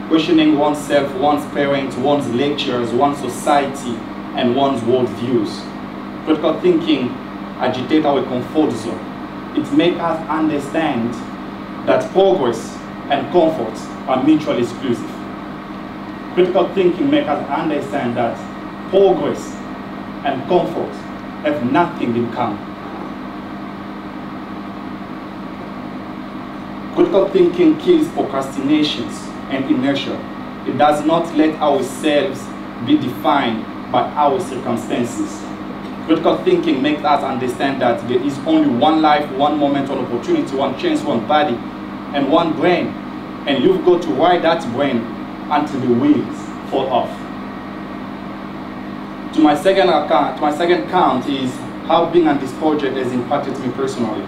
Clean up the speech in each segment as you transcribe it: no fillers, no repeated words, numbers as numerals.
questioning oneself, one's parents, one's lecturers, one's society, and one's worldviews. Critical thinking agitates our comfort zone. It makes us understand that progress and comfort are mutually exclusive. Critical thinking makes us understand that progress and comfort have nothing in common. Critical thinking kills procrastinations and inertia. It does not let ourselves be defined by our circumstances. Critical thinking makes us understand that there is only one life, one moment, one opportunity, one chance, one body, and one brain. And you've got to ride that brain until the wheels fall off. To my second count is how being on this project has impacted me personally.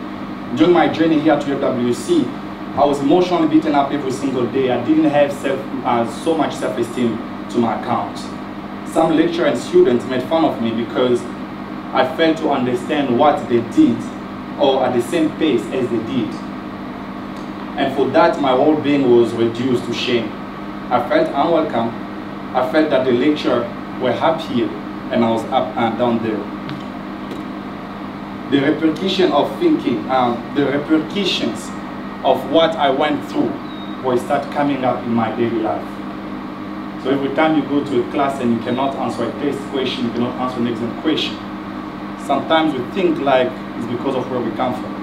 During my journey here to UWC, I was emotionally beaten up every single day. I didn't have so much self-esteem to my account. Some lecturers and students made fun of me because I failed to understand what they did or at the same pace as they did. And for that, my whole being was reduced to shame. I felt unwelcome. I felt that the lecturer were up here and I was up and down there. The repercussion of thinking, the repercussions of what I went through will start coming up in my daily life. So every time you go to a class and you cannot answer a test question, you cannot answer an exam question, sometimes we think like it's because of where we come from.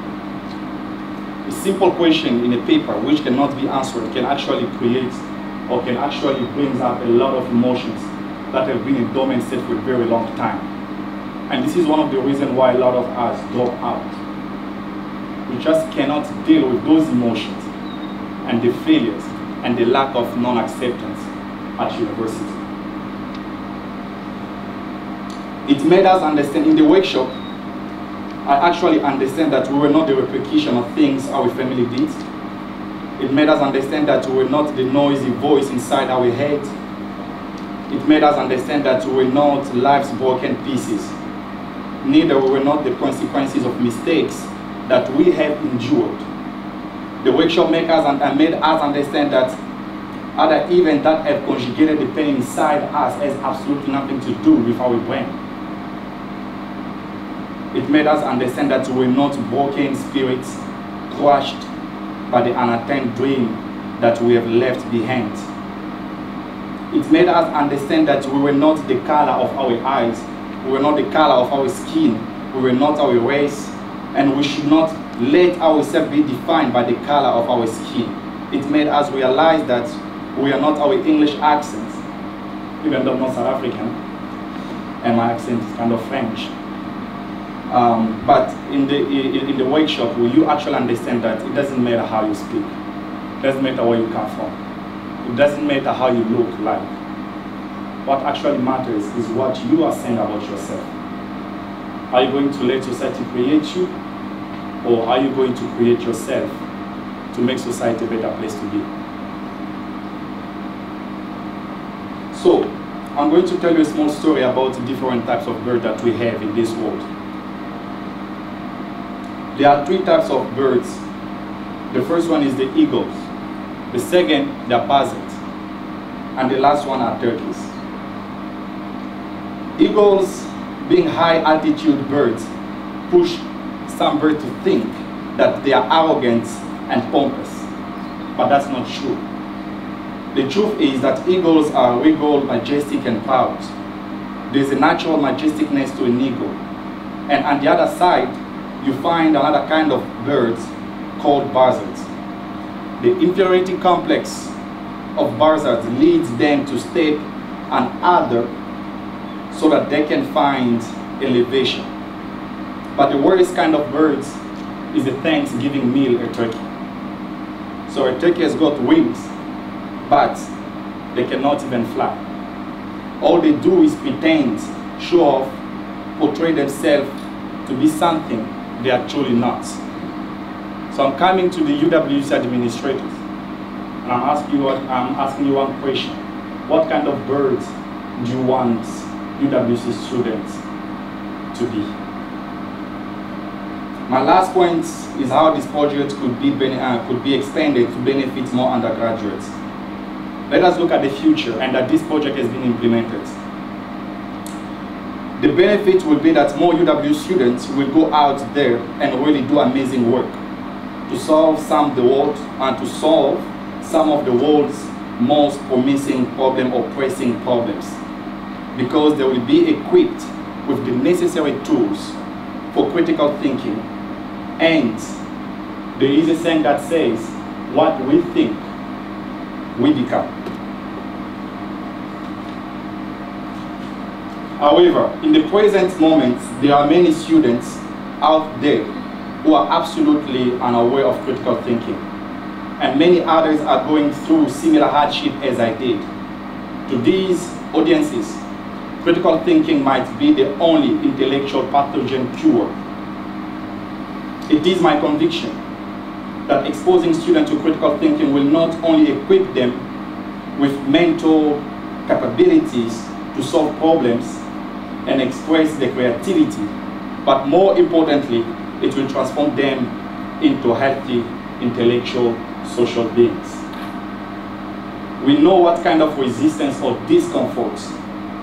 A simple question in a paper which cannot be answered can actually create or can actually bring up a lot of emotions that have been in dormant state for a very long time. And this is one of the reasons why a lot of us drop out. We just cannot deal with those emotions and the failures and the lack of non-acceptance at university. It made us understand in the workshop, I actually understand that we were not the repercussion of things our family did. It made us understand that we were not the noisy voice inside our head. It made us understand that we were not life's broken pieces. Neither we were not the consequences of mistakes that we have endured. The workshop made us understand that other events that have conjugated the pain inside us has absolutely nothing to do with our brain. It made us understand that we were not broken spirits crushed by the unattained dream that we have left behind. It made us understand that we were not the color of our eyes, we were not the color of our skin, we were not our race, and we should not let ourselves be defined by the color of our skin. It made us realize that we are not our English accents, even though I'm not South African, and my accent is kind of French. But in the workshop, you actually understand that it doesn't matter how you speak. It doesn't matter where you come from. It doesn't matter how you look like. What actually matters is what you are saying about yourself. Are you going to let society create you? Or are you going to create yourself to make society a better place to be? So, I'm going to tell you a small story about the different types of birds that we have in this world. There are three types of birds. The first one is the eagles. The second, the buzzards. And the last one are turkeys. Eagles, being high altitude birds, push some birds to think that they are arrogant and pompous. But that's not true. The truth is that eagles are regal, majestic, and proud. There's a natural majesticness to an eagle. And on the other side, you find another kind of birds called buzzards. The inferiority complex of buzzards leads them to step on other so that they can find elevation. But the worst kind of birds is a Thanksgiving meal, a turkey. So a turkey has got wings, but they cannot even fly. All they do is pretend, show off, portray themselves to be something they are truly not. So I'm coming to the UWC administrators, and I'm asking you one question. What kind of birds do you want UWC students to be? My last point is how this project could be expanded to benefit more undergraduates. Let us look at the future and that this project has been implemented. The benefit will be that more UW students will go out there and really do amazing work to solve some of the world and to solve some of the world's most promising problem or pressing problems, because they will be equipped with the necessary tools for critical thinking. And there is a saying that says, what we think, we become. However, in the present moment, there are many students out there who are absolutely unaware of critical thinking. And many others are going through similar hardship as I did. To these audiences, critical thinking might be the only intellectual pathogen cure. It is my conviction that exposing students to critical thinking will not only equip them with mental capabilities to solve problems and express their creativity, but more importantly, it will transform them into healthy, intellectual, social beings. We know what kind of resistance or discomfort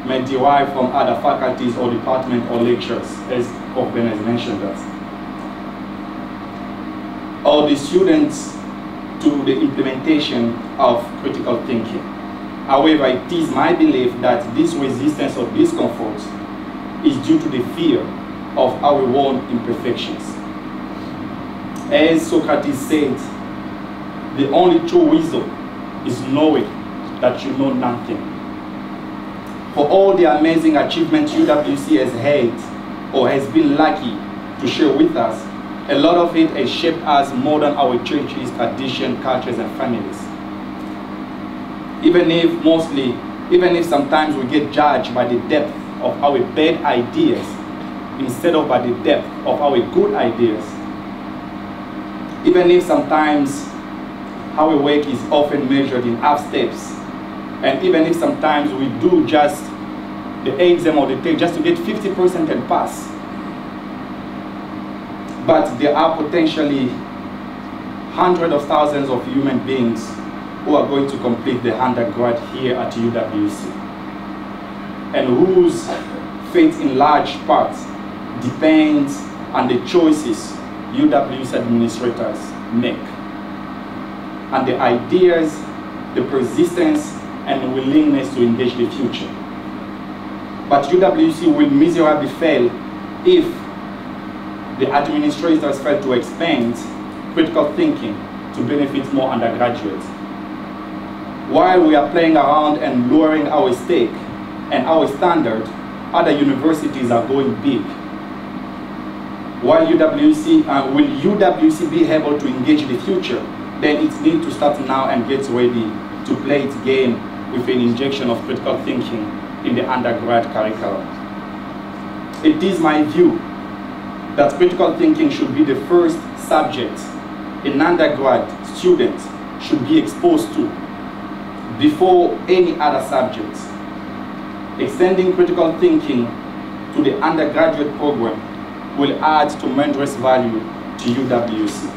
may derive from other faculties or departments or lectures, as Prof. Ben has mentioned that, or the students to the implementation of critical thinking. However, it is my belief that this resistance or discomfort is due to the fear of our own imperfections. As Socrates said, the only true wisdom is knowing that you know nothing. For all the amazing achievements UWC has had or has been lucky to share with us, a lot of it has shaped us more than our churches, tradition, cultures, and families. Even if sometimes we get judged by the depth of our bad ideas instead of by the depth of our good ideas. Even if sometimes our work is often measured in half steps, and even if sometimes we do just the exam or the test just to get 50% and pass, but there are potentially hundreds of thousands of human beings who are going to complete the undergrad here at UWC, and whose fate in large part depends on the choices UWC administrators make, and the ideas, the persistence, and willingness to engage the future. But UWC will miserably fail if the administrators fail to expand critical thinking to benefit more undergraduates. While we are playing around and lowering our stake and our standard, other universities are going big. While will UWC be able to engage the future, then it needs to start now and get ready to play its game with an injection of critical thinking in the undergrad curriculum. It is my view that critical thinking should be the first subject an undergrad student should be exposed to before any other subjects. Extending critical thinking to the undergraduate program will add tremendous value to UWC.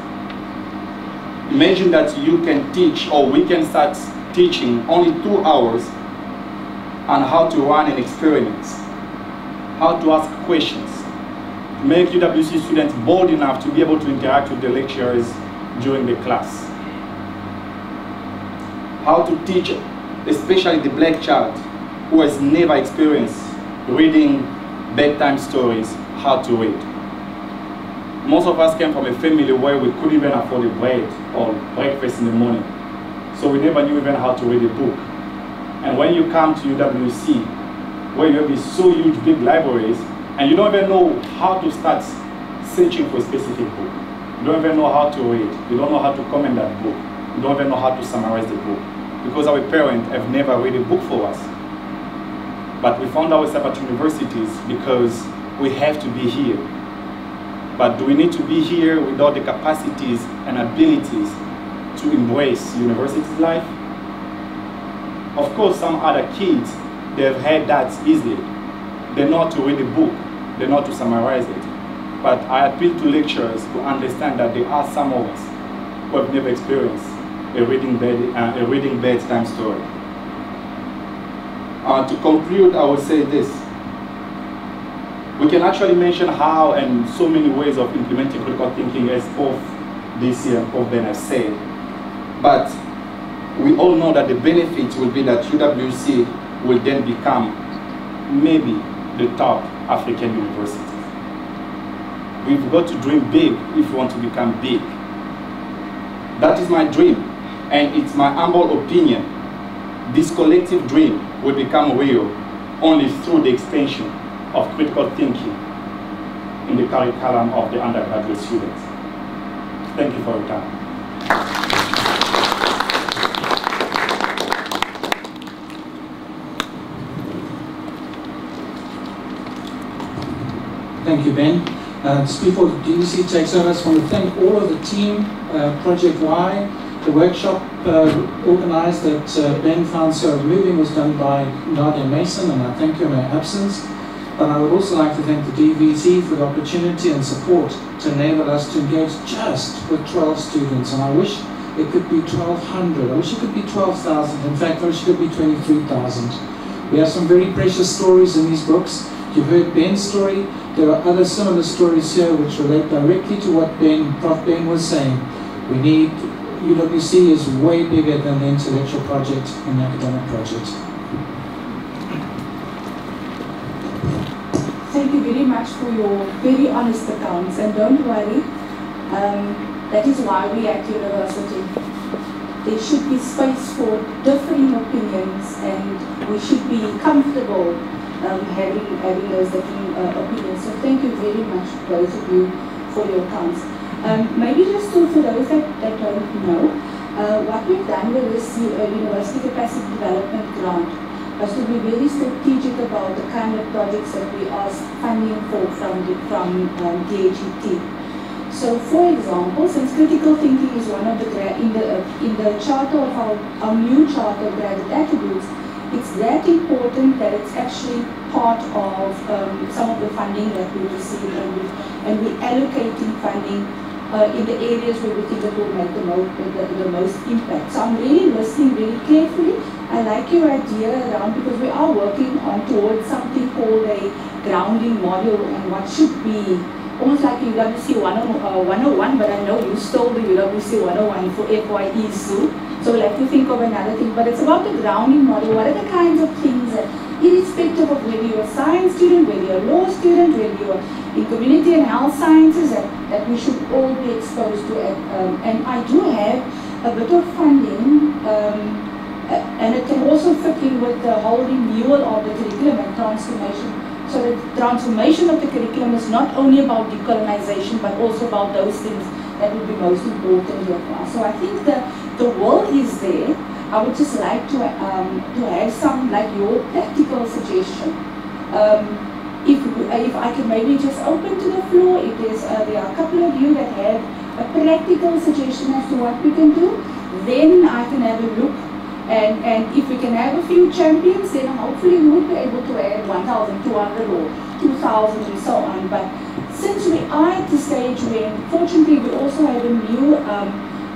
Imagine that you can teach, or we can start teaching only 2 hours on how to run an experiment, how to ask questions, to make UWC students bold enough to be able to interact with the lecturers during the class, how to teach especially the black child who has never experienced reading bedtime stories, how to read. Most of us came from a family where we couldn't even afford a bread or breakfast in the morning, so we never knew even how to read a book. And when you come to UWC, where you have these so huge big libraries, and you don't even know how to start searching for a specific book, you don't even know how to read, you don't know how to comment that book, you don't even know how to summarize the book, because our parents have never read a book for us. But we found ourselves at universities because we have to be here. But do we need to be here without the capacities and abilities to embrace university life? Of course, some other kids, they have had that easily. They know how to read a book, they know how to summarize it. But I appeal to lecturers to understand that there are some of us who have never experienced a reading bedtime story. To conclude, I would say this. We can actually mention how and so many ways of implementing critical thinking, as both DC and both Ben have said. But we all know that the benefit will be that UWC will then become maybe the top African university. We've got to dream big if we want to become big. That is my dream, and it's my humble opinion. This collective dream will become real only through the extension of critical thinking in the curriculum of the undergraduate students. Thank you for your time. Thank you, Ben. Just before the DVC takes over, I just want to thank all of the team, Project Y. The workshop organized that Ben found so moving was done by Nadia Mason, and I thank you in her absence. But I would also like to thank the DVC for the opportunity and support to enable us to engage just with 12 students. And I wish it could be 1,200. I wish it could be 12,000. In fact, I wish it could be 23,000. We have some very precious stories in these books. You've heard Ben's story. There are other similar stories here which relate directly to what Prof. Ben was saying. We need, UWC is way bigger than the intellectual project and the academic project. Thank you very much for your very honest accounts, and don't worry, that is why we at university. There should be space for differing opinions, and we should be comfortable having those different opinions. So thank you very much, both of you, for your accounts. Maybe just for those that don't know, what we've done with this University Capacity Development Grant was to be very strategic about the kind of projects that we ask funding for from DHET. So, for example, since critical thinking is one of the in the charter of our new charter of graduate attributes, it's that important that it's actually part of some of the funding that we receive, and we're allocating funding in the areas where we think it will make the most impact. So I'm really listening very carefully. I like your idea around, because we are working on towards something called a grounding model, and what should be almost like UWC 101, but I know you stole the UWC 101 for FYE soon, so we'll have to think of another thing. But it's about the grounding model. What are the kinds of things that, irrespective of whether you're a science student, whether you're a law student, whether you're in community and health sciences, that we should all be exposed to it. And I do have a bit of funding, and it can also fit in with the whole renewal of the curriculum and transformation. So the transformation of the curriculum is not only about decolonization, but also about those things that would be most important here for us. So I think the world is there. I would just like to have some, like, your practical suggestion. If I can maybe just open to the floor, if there are a couple of you that have a practical suggestion as to what we can do, then I can have a look. And if we can have a few champions, then hopefully we would be able to add 1,200 or 2,000 and so on. But since we are at the stage where, fortunately, we also have a new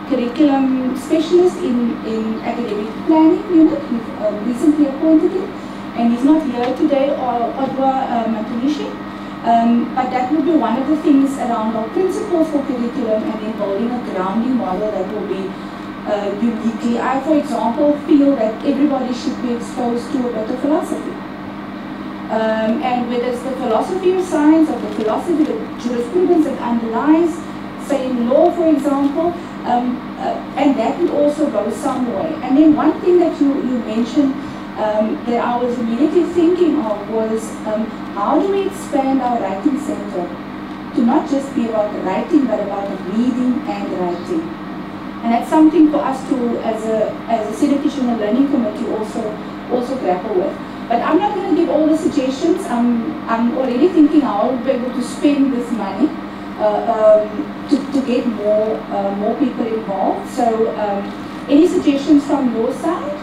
curriculum specialist in academic planning unit. We've recently appointed him, and he's not here today, Odwa Matunishi. But that will be one of the things around our principles for curriculum, and then building a grounding model that will be uniquely. I, for example, feel that everybody should be exposed to a bit of philosophy. And whether it's the philosophy of science or the philosophy, the jurisprudence that underlies, say in law, for example, and that would also go some way. And then one thing that you mentioned that I was immediately thinking of was how do we expand our writing center to not just be about writing, but about reading and writing. And that's something for us to, as a Senate Teaching and Learning Committee, also grapple with. But I'm not going to give all the suggestions. I'm already thinking how I'll be able to spend this money to get more people involved. So, any suggestions from your side?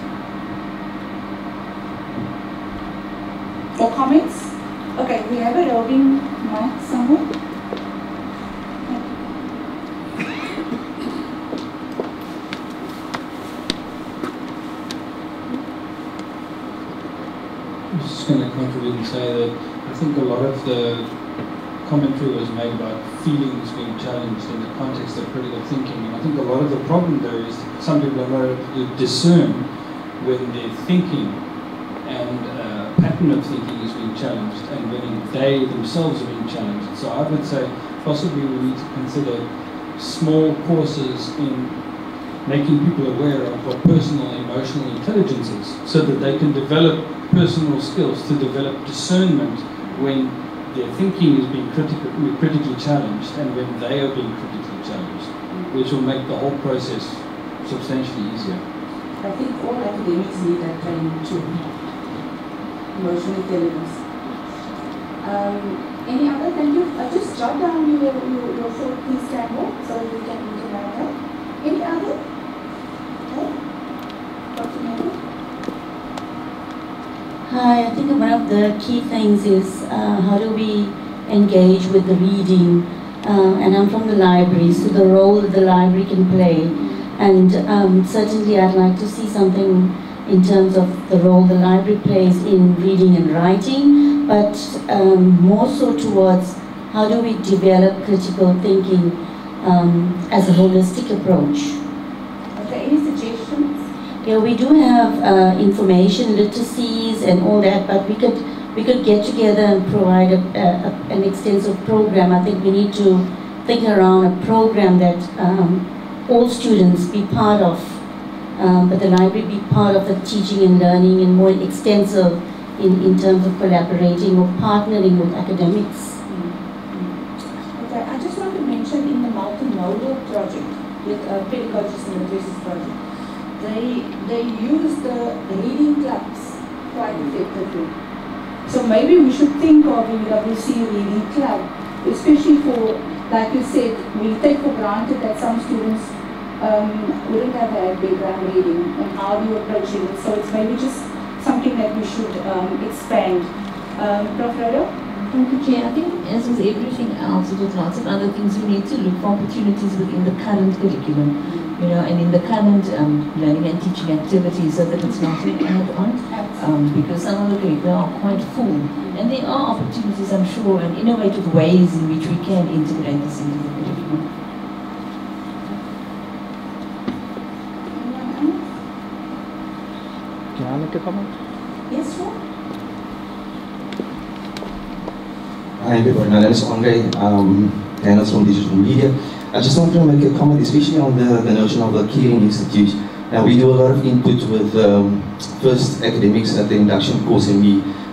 Or comments? Okay, we have a roving mic somewhere. I'm just going to contribute and say that I think a lot of the commentary was made about feelings being challenged in the context of critical thinking. And I think a lot of the problem there is that some people are not able to discern when their thinking and pattern of thinking is being challenged and when they themselves are being challenged. So I would say possibly we need to consider small courses in making people aware of what personal and emotional intelligence is so that they can develop personal skills to develop discernment when their thinking is being critically challenged and when they are being critically challenged, which will make the whole process substantially easier. I think all academics need that training too. Emotional intelligence. Any other? Thank you. Just jot down your thought, please, Campbell, so you can write that. Any other? Okay. Dr. Mary? Hi, I think one of the key things is how do we engage with the reading, and I'm from the library, so the role that the library can play, and certainly I'd like to see something in terms of the role the library plays in reading and writing, but more so towards how do we develop critical thinking as a holistic approach. Okay, any suggestions? Yeah, we do have information literacies and all that, but we could get together and provide an extensive program. I think we need to think around a program that all students be part of, but the library be part of the teaching and learning and more extensive in terms of collaborating or partnering with academics. Okay, I just want to mention in the multimodal project with pedagogies and literacies project, they use the reading clubs quite effectively. So maybe we should think of a UWC reading club, especially for, like you said, we take for granted that some students wouldn't have had background reading, and how do you approach it? So it's maybe just something that we should expand. Prof. Rodo? Thank you, Chair. I think as with everything else, with lots of other things, we need to look for opportunities within the current curriculum, you know, and in the current learning and teaching activities, so that it's not an add-on, because some of the curricula are quite full, and there are opportunities, I'm sure, and innovative ways in which we can integrate this into the curriculum. Can I make a comment? Yes, sure. Hi everyone, my name is Andre, Daniels from Digital Media. I just want to make a comment, especially on the notion of the Caring Institute. Now we do a lot of input with first academics at the induction course, and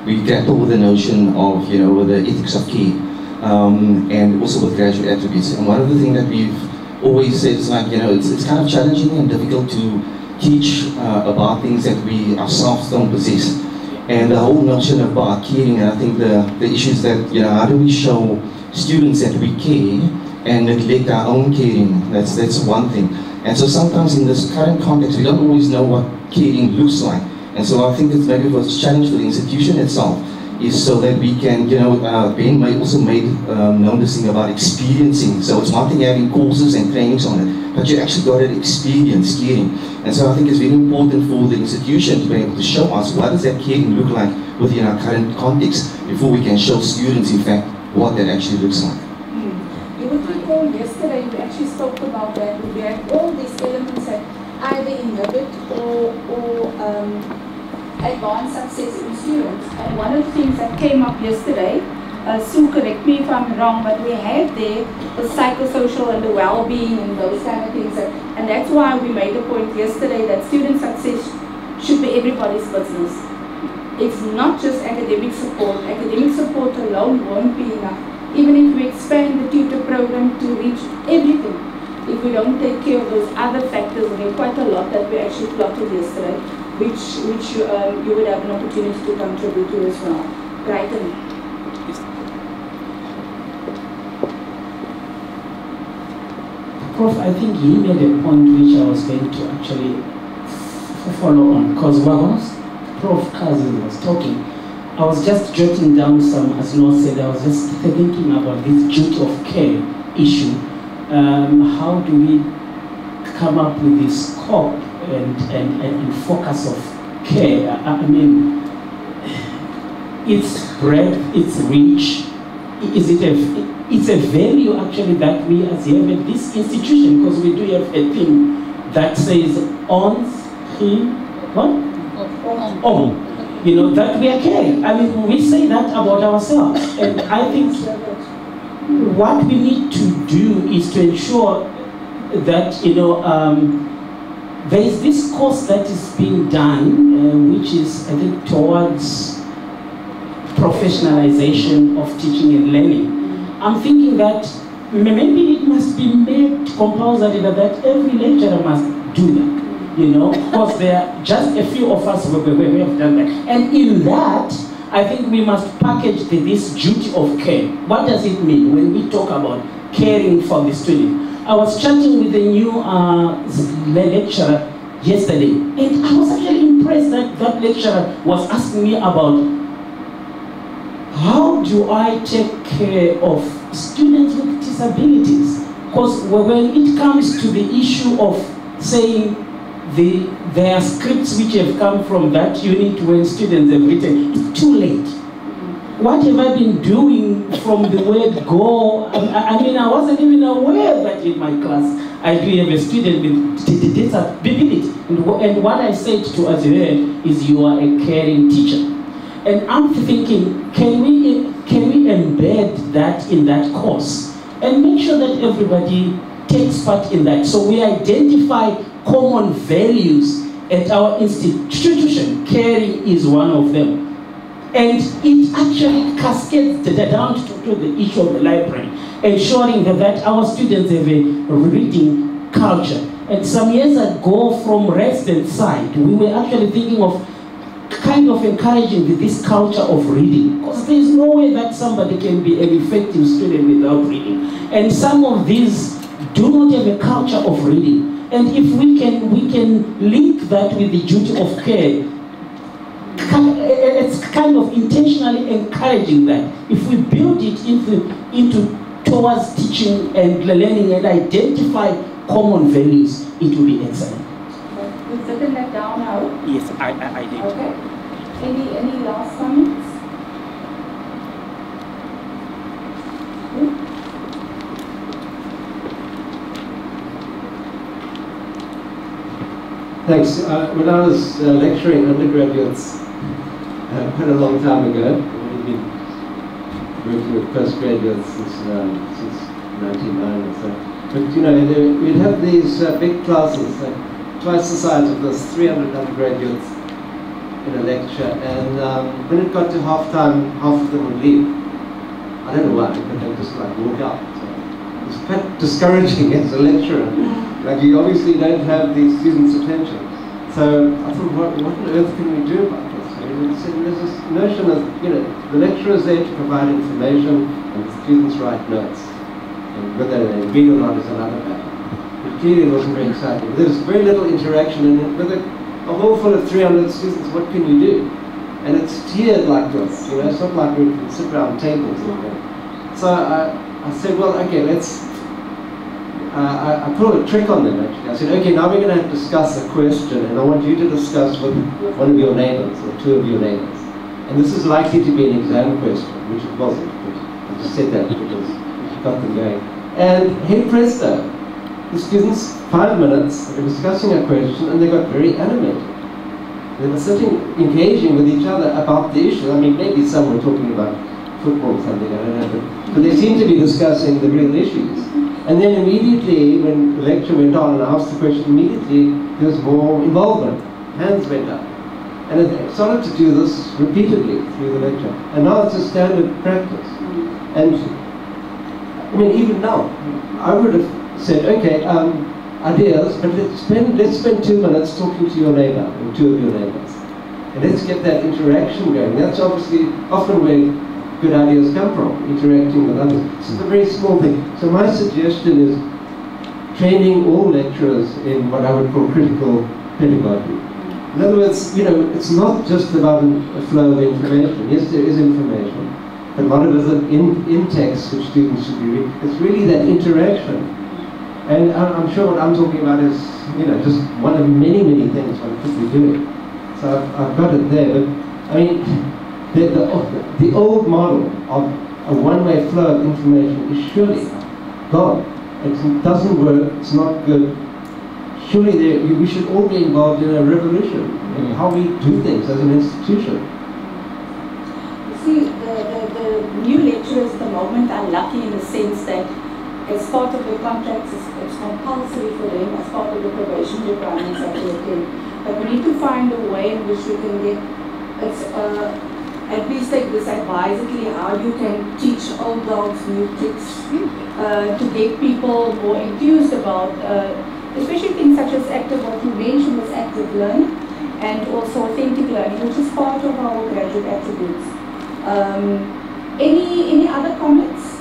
we grapple with the notion of, you know, the ethics of care, and also with graduate attributes. And one of the things that we've always said is, like, you know, it's kind of challenging and difficult to teach about things that we ourselves don't possess. And the whole notion about caring, and I think the issues that, you know, how do we show students that we care and neglect our own caring? That's one thing. And so sometimes in this current context, we don't always know what caring looks like. And so I think it's maybe a challenge for the institution itself, is so that we can, you know, Ben also made known this thing about experiencing. So it's one thing having courses and trainings on it, but you actually got to experience caring. And so I think it's very important for the institution to be able to show us what does that caring look like within our current context before we can show students, in fact, what that actually looks like. You would recall yesterday we actually spoke about that. We had all these elements that either inhibit or advance success in students. And one of the things that came up yesterday, Sue, correct me if I'm wrong, but we had there the psychosocial and the well-being and those kind of things. And that's why we made the point yesterday that student success should be everybody's business. It's not just academic support. Academic support alone won't be enough. Even if we expand the tutor program to reach everything, if we don't take care of those other factors, and there are quite a lot that we actually plotted yesterday, which you would have an opportunity to contribute to as well. Brighton. Prof, I think he made a point which I was going to actually follow on, because while Prof. Kazi was talking, I was just jotting down some, as Noah said, I was just thinking about this duty of care issue. How do we come up with this scope and focus of care? I mean, its breadth, its reach? It's a value actually that we as have at this institution, because we do have a thing that says on him, what? On. You know, that we are caring. I mean, we say that about ourselves. And I think what we need to do is to ensure that, you know, there is this course that is being done, which is, I think, towards professionalization of teaching and learning. I'm thinking that maybe it must be made compulsory that every lecturer must do that. You know, because there are just a few of us who have done that. And in that, I think we must package this duty of care. What does it mean when we talk about caring for the student? I was chatting with a new lecturer yesterday, and I was actually impressed that that lecturer was asking me about how do I take care of students with disabilities? Because when it comes to the issue of saying there are scripts which have come from that unit when students have written, it's too late. What have I been doing from the word go? I mean, I wasn't even aware that in my class I do have a student with disability. And what I said to Azure is, you are a caring teacher. And I'm thinking, can we embed that in that course and make sure that everybody takes part in that? So we identify common values at our institution. Caring is one of them. And it actually cascades down to the issue of the library, ensuring that our students have a reading culture. And some years ago, from resident side, we were actually thinking of kind of encouraging this culture of reading, because there is no way that somebody can be an effective student without reading. And some of these do not have a culture of reading. And if we can link that with the duty of care, it's kind of intentionally encouraging that. If we build it into towards teaching and learning and identify common values, it will be excellent. You've written that down now? Yes, I did. Okay. Any last comments? Thanks. When I was lecturing undergraduates quite a long time ago, I've been working with postgraduates since 1999 or so. But you know, we'd have these big classes, like twice the size of this, 300 undergraduates in a lecture, and when it got to half time, half of them would leave. I don't know why, but they would just like walk out. So it was quite discouraging as a lecturer. Like, you obviously don't have the students' attention. So I thought, what on earth can we do about this? And there's this notion of, you know, the lecturer is there to provide information and the students write notes. And whether they read or not is another matter. But clearly it wasn't very exciting. There's very little interaction, and with a hall full of 300 students, what can you do? And it's tiered like this, you know, it's not like we can sit around tables or anything. So I said, well, okay, let's, I pulled a trick on them actually. I said, okay, now we're going to discuss a question, and I want you to discuss with one of your neighbors, or two of your neighbors. And this is likely to be an exam question, which it wasn't, but I just said that because it got them going. And hey presto, the students, 5 minutes, they were discussing a question, and they got very animated. They were sitting, engaging with each other about the issue. I mean, maybe some were talking about football or something, I don't know, but they seemed to be discussing the real issues. And then immediately, when the lecture went on and I asked the question, immediately there was more involvement. Hands went up. And I started to do this repeatedly through the lecture. And now it's a standard practice. And I mean, even now, I would have said, okay, ideas, but let's spend 2 minutes talking to your neighbor, or two of your neighbors. And let's get that interaction going. That's obviously often where good ideas come from, interacting with others. It's a very small thing. So my suggestion is training all lecturers in what I would call critical pedagogy. In other words, you know, it's not just about a flow of information. Yes, there is information, but a lot of it is in text which students should be reading. It's really that interaction. And I'm sure what I'm talking about is, you know, just one of many, many things one could be doing. So I've got it there, but I mean, the old model of a one-way flow of information is surely gone. It doesn't work, it's not good. Surely we should all be involved in a revolution in how we do things as an institution. See, the new lecturers at the moment are lucky in the sense that as part of the contracts, it's compulsory for them as part of the probation requirements that they attend. But we need to find a way in which we can get, at least take this advisedly, how you can teach old dogs new tricks to get people more enthused about, especially things such as active, what you mentioned was active learning, and also authentic learning, which is part of our graduate attributes. Any other comments?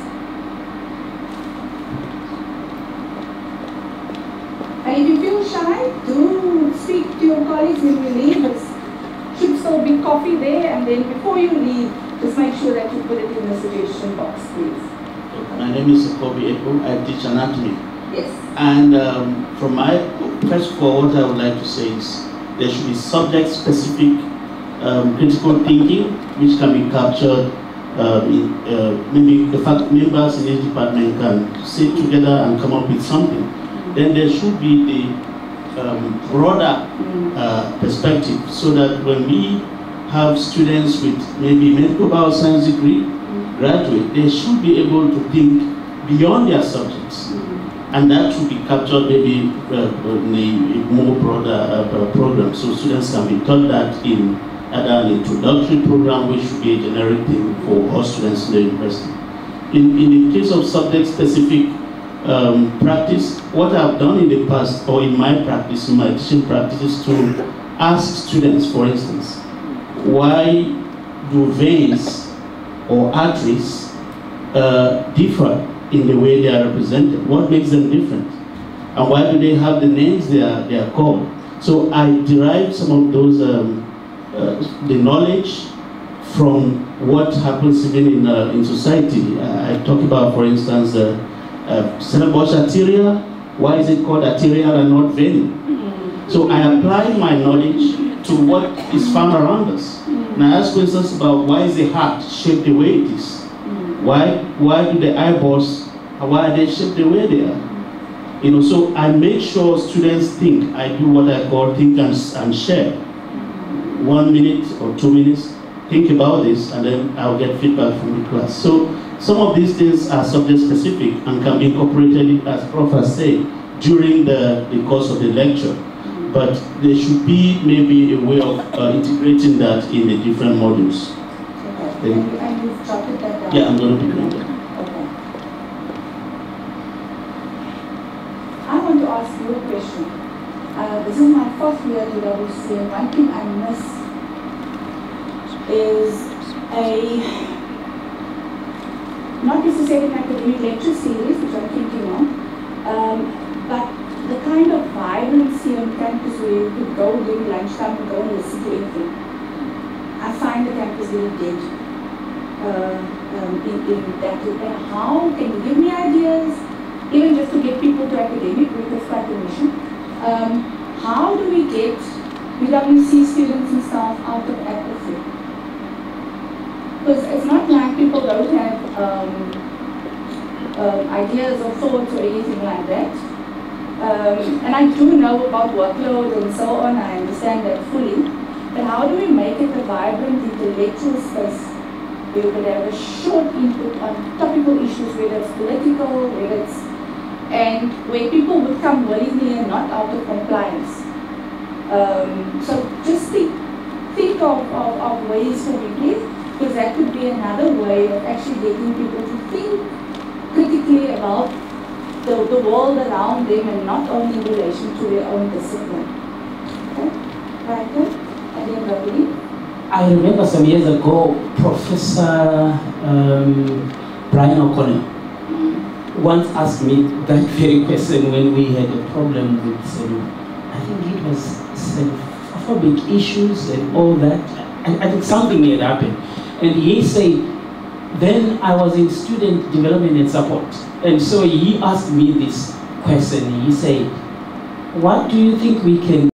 And if you feel shy, do speak to your colleagues when you leave. There should still be coffee there, and then before you leave, just make sure that you put it in the suggestion box, please. My name is Kobe Eko. I teach anatomy. Yes. And from my, first of all, what I would like to say is there should be subject-specific critical thinking, which can be captured maybe the faculty members in each department can sit together and come up with something. Then there should be the broader perspective, so that when we have students with maybe medical bioscience degree, graduate, they should be able to think beyond their subjects. And that should be captured maybe in a more broader program, so students can be taught that in either an introductory program, which should be a generic thing for all students in the university. In the case of subject-specific practice, what I've done in the past, or in my practice, in my teaching practice, is to ask students, for instance, why do veins or arteries differ in the way they are represented? What makes them different? And why do they have the names they are called? So I derived some of those, the knowledge from what happens even in society. I talk about, for instance, cerebral arteria. Why is it called arterial and not vein? So I apply my knowledge to what is found around us. And I ask questions about why is the heart shaped the way it is? Why do the eyeballs, why are they shaped the way they are? You know, so I make sure students think. I do what I call think and share. 1 minute or 2 minutes, think about this, and then I'll get feedback from the class. So some of these things are subject specific and can be incorporated, as Prof has said, during the course of the lecture. But there should be maybe a way of integrating that in the different modules. Okay. And you've jotted that down? Yeah, I'm going to be doing that. Okay. I want to ask you a question. This is my first year at UWC, and one thing I miss is not necessarily an academic lecture series, which I'm thinking of, but the kind of vibrancy on campus where you could go during lunchtime and go and listen to anything. I find the campus very dead in that. And how can you give me ideas, even just to get people to academic, because quite a mission. How do we get UWC students and staff out of apathy? Because it's not like people don't have ideas or thoughts or anything like that. And I do know about workload and so on, I understand that fully. But how do we make it a vibrant intellectual space where we could have a short input on topical issues, whether it's political, whether it's, and where people would come willingly and not out of compliance. So just think of ways for me, please, because that could be another way of actually getting people to think critically about the world around them and not only in relation to their own discipline. Okay? Right there? And then Robbie? I remember some years ago, Professor Brian O'Connor once asked me that very question when we had a problem with some, I think it was xenophobic issues and all that. I think something had happened. And he said, then I was in student development and support. And so he asked me this question. He said, what do you think we can